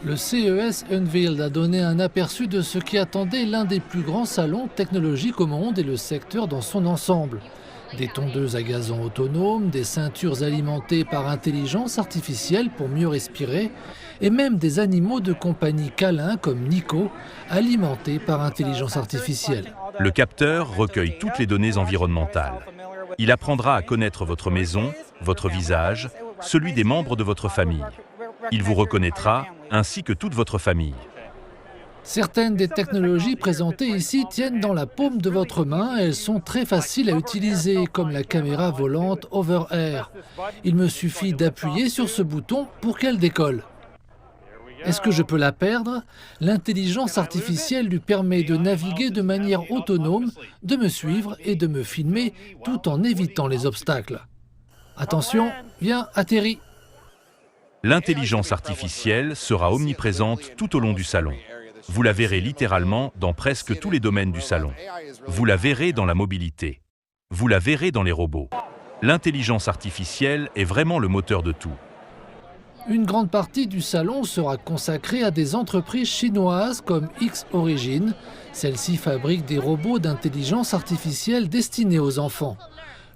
Le CES Unveiled a donné un aperçu de ce qui attendait l'un des plus grands salons technologiques au monde et le secteur dans son ensemble. Des tondeuses à gazon autonomes, des ceintures alimentées par intelligence artificielle pour mieux respirer, et même des animaux de compagnie câlins comme Nico, alimentés par intelligence artificielle. Le capteur recueille toutes les données environnementales. Il apprendra à connaître votre maison, votre visage, celui des membres de votre famille. Il vous reconnaîtra, ainsi que toute votre famille. Certaines des technologies présentées ici tiennent dans la paume de votre main et elles sont très faciles à utiliser, comme la caméra volante Over-Air. Il me suffit d'appuyer sur ce bouton pour qu'elle décolle. Est-ce que je peux la perdre? L'intelligence artificielle lui permet de naviguer de manière autonome, de me suivre et de me filmer tout en évitant les obstacles. Attention, viens, atterris. L'intelligence artificielle sera omniprésente tout au long du salon. Vous la verrez littéralement dans presque tous les domaines du salon. Vous la verrez dans la mobilité. Vous la verrez dans les robots. L'intelligence artificielle est vraiment le moteur de tout. Une grande partie du salon sera consacrée à des entreprises chinoises comme X-Origin. Celle-ci fabrique des robots d'intelligence artificielle destinés aux enfants.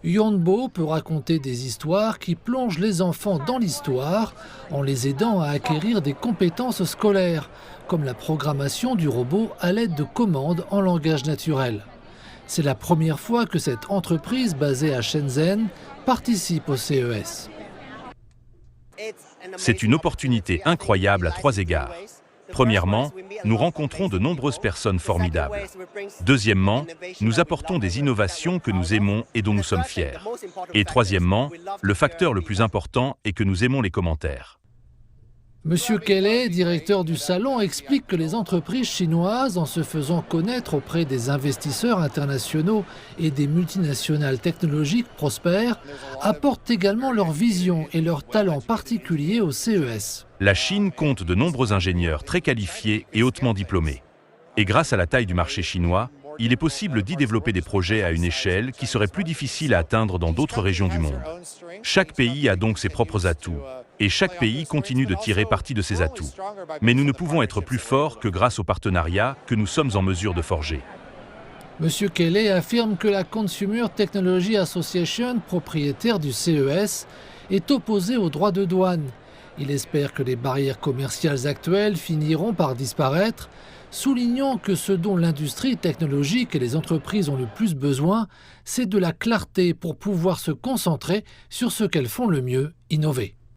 Yuanbo peut raconter des histoires qui plongent les enfants dans l'histoire en les aidant à acquérir des compétences scolaires, comme la programmation du robot à l'aide de commandes en langage naturel. C'est la première fois que cette entreprise basée à Shenzhen participe au CES. C'est une opportunité incroyable à 3 égards. Premièrement, nous rencontrons de nombreuses personnes formidables. Deuxièmement, nous apportons des innovations que nous aimons et dont nous sommes fiers. Et troisièmement, le facteur le plus important est que nous aimons les commentaires. Monsieur Kelly, directeur du salon, explique que les entreprises chinoises, en se faisant connaître auprès des investisseurs internationaux et des multinationales technologiques prospères, apportent également leur vision et leur talent particulier au CES. La Chine compte de nombreux ingénieurs très qualifiés et hautement diplômés. Et grâce à la taille du marché chinois, il est possible d'y développer des projets à une échelle qui serait plus difficile à atteindre dans d'autres régions du monde. Chaque pays a donc ses propres atouts, et chaque pays continue de tirer parti de ses atouts. Mais nous ne pouvons être plus forts que grâce aux partenariats que nous sommes en mesure de forger. Monsieur Kelly affirme que la Consumer Technology Association, propriétaire du CES, est opposée aux droits de douane. Il espère que les barrières commerciales actuelles finiront par disparaître, soulignant que ce dont l'industrie technologique et les entreprises ont le plus besoin, c'est de la clarté pour pouvoir se concentrer sur ce qu'elles font le mieux, innover.